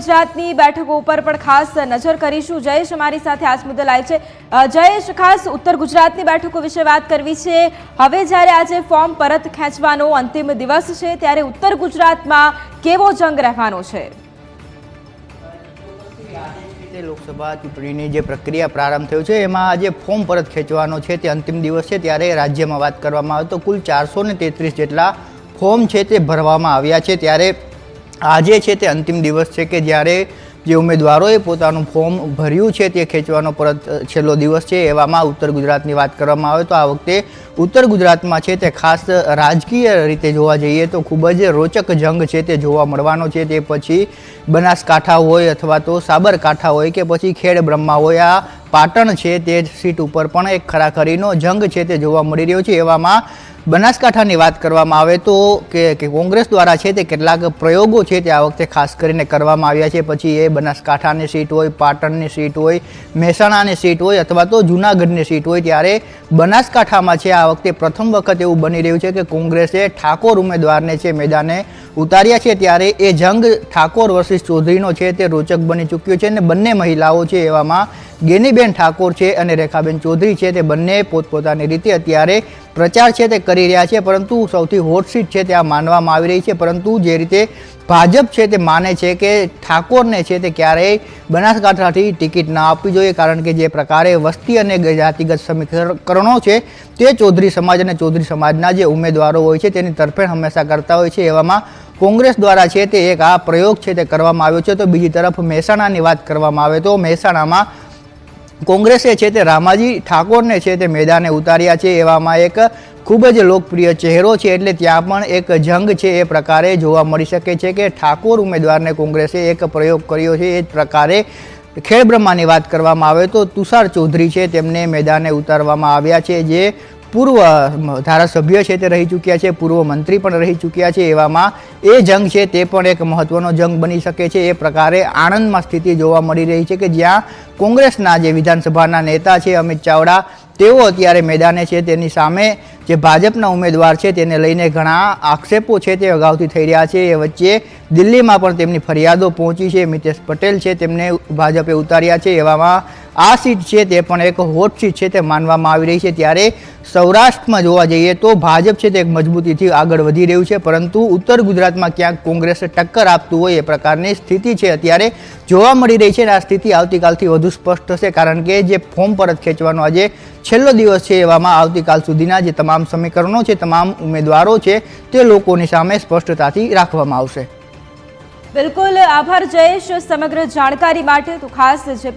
ગુજરાતની બેઠકો ઉપર પણ ખાસ નજર કરીશું। જયેશ અમારી સાથે આ મુદ્દે લાઈવ છે। જયેશ, ખાસ ઉત્તર ગુજરાતની બેઠકો વિશે વાત કરવી છે। હવે જ્યારે આજે ફોર્મ પરત ખેંચવાનો અંતિમ દિવસ છે ત્યારે ઉત્તર ગુજરાતમાં કેવો જંગ રહેવાનો છે? લોકસભા ચૂંટણીની જે પ્રક્રિયા પ્રારંભ થયો છે એમાં આજે ફોર્મ પરત ખેંચવાનો છે તે અંતિમ દિવસ છે। ત્યારે રાજ્યમાં વાત કરવામાં આવે તો કુલ 433 જેટલા ફોર્મ છે તે ભરવામાં આવ્યા છે। ત્યારે આજે છે તે અંતિમ દિવસ છે કે જ્યારે જે ઉમેદવારોએ પોતાનું ફોર્મ ભર્યું છે તે ખેંચવાનો પરત છેલ્લો દિવસ છે। એવામાં ઉત્તર ગુજરાતની વાત કરવામાં આવે તો આ વખતે ઉત્તર ગુજરાતમાં છે તે ખાસ રાજકીય રીતે જોવા જઈએ તો ખૂબ જ રોચક જંગ છે તે જોવા મળવાનો છે। તે પછી બનાસકાંઠા હોય અથવા તો સાબરકાંઠા હોય કે પછી ખેડબ્રહ્મા હોય, આ પાટણ છે તે સીટ ઉપર પણ એક ખરાખરીનો જંગ છે તે જોવા મળી રહ્યો છે। એવામાં બનાસકાંઠાની વાત કરવામાં આવે તો કે કોંગ્રેસ દ્વારા છે તે કેટલાક પ્રયોગો છે તે આ વખતે ખાસ કરીને કરવામાં આવ્યા છે। પછી એ બનાસકાંઠાની સીટ હોય, પાટણની સીટ હોય, મહેસાણાની સીટ હોય અથવા તો જૂનાગઢની સીટ હોય, ત્યારે બનાસકાંઠામાં છે આ વખતે પ્રથમ વખત એવું બની રહ્યું છે કે કોંગ્રેસે ઠાકોર ઉમેદવારને છે મેદાને ઉતાર્યા છે। ત્યારે એ જંગ ઠાકોર વર્સિસ ચૌધરીનો છે તે રોચક બની ચૂક્યો છે અને બંને મહિલાઓ છે એવામાં ગેનીબેન ઠાકોર છે અને રેખાબેન ચૌધરી છે તે બંને પોતપોતાની રીતે અત્યારે પ્રચાર છે તે કરી રહ્યા છે। પરંતુ સૌથી હોટ સીટ છે તે આ માનવામાં આવી રહી છે। પરંતુ જે રીતે ભાજપ છે તે માને છે કે ઠાકોરને છે તે ક્યારેય બનાસકાંઠાથી ટિકિટ ના આપવી જોઈએ, કારણ કે જે પ્રકારે વસ્તી અને જાતિગત સમીકરણો છે તે ચૌધરી સમાજ અને ચૌધરી સમાજના જે ઉમેદવારો હોય છે તેની તરફેણ હંમેશા કરતા હોય છે। એવામાં કોંગ્રેસ દ્વારા છે તે એક આ પ્રયોગ છે તે કરવામાં આવ્યો છે। તો બીજી તરફ મહેસાણાની વાત કરવામાં આવે તો મહેસાણામાં કોંગ્રેસે છે તે રામાજી ઠાકોરને છે તે મેદાને ઉતાર્યા છે। એવામાં એક ખૂબ જ લોકપ્રિય ચહેરો છે એટલે ત્યાં પણ એક જંગ છે એ પ્રકારે જોવા મળી શકે છે કે ઠાકોર ઉમેદવારને કોંગ્રેસે એક પ્રયોગ કર્યો છે। એ જ પ્રકારે ખેડબ્રહ્માની વાત કરવામાં આવે તો તુષાર ચૌધરી છે તેમને મેદાને ઉતારવામાં આવ્યા છે, જે પૂર્વ ધારાસભ્ય છે તે રહી ચૂક્યા છે, પૂર્વ મંત્રી પણ રહી ચૂક્યા છે। એવામાં એ જંગ છે તે પણ એક મહત્વનો જંગ બની શકે છે। એ પ્રકારે આણંદમાં સ્થિતિ જોવા મળી રહી છે કે જ્યાં કોંગ્રેસના જે વિધાનસભાના નેતા છે અમિત ચાવડા તેઓ અત્યારે મેદાને છે, તેની સામે જે ભાજપના ઉમેદવાર છે તેને લઈને ઘણા આક્ષેપો છે તે અગાઉથી થઈ રહ્યા છે। એ વચ્ચે દિલ્હીમાં પણ તેમની ફરિયાદો પહોંચી છે। મિતેશ પટેલ છે તેમને ભાજપે ઉતાર્યા છે। એવામાં આ સીટ છે તે પણ એક હોટ સીટ છે તે માનવામાં આવી રહી છે। ત્યારે સૌરાષ્ટ્રમાં જોવા જઈએ તો ભાજપ છે તે એક મજબૂતીથી આગળ વધી રહ્યું છે, પરંતુ ઉત્તર ગુજરાતમાં ક્યાંક કોંગ્રેસે ટક્કર આપતું હોય એ પ્રકારની સ્થિતિ છે અત્યારે જોવા મળી રહી છે। આ સ્થિતિ આવતીકાલથી વધુ સ્પષ્ટ થશે, કારણ કે જે ફોર્મ પરત ખેંચવાનો આજે છેલ્લો દિવસ છે એવામાં આવતીકાલ સુધીના જે તમામ સમીકરણો છે, તમામ ઉમેદવારો છે તે લોકોની સામે સ્પષ્ટતાથી રાખવામાં આવશે। બિલકુલ, આભાર જયેશ સમગ્ર જાણકારી માટે। તો ખાસ જે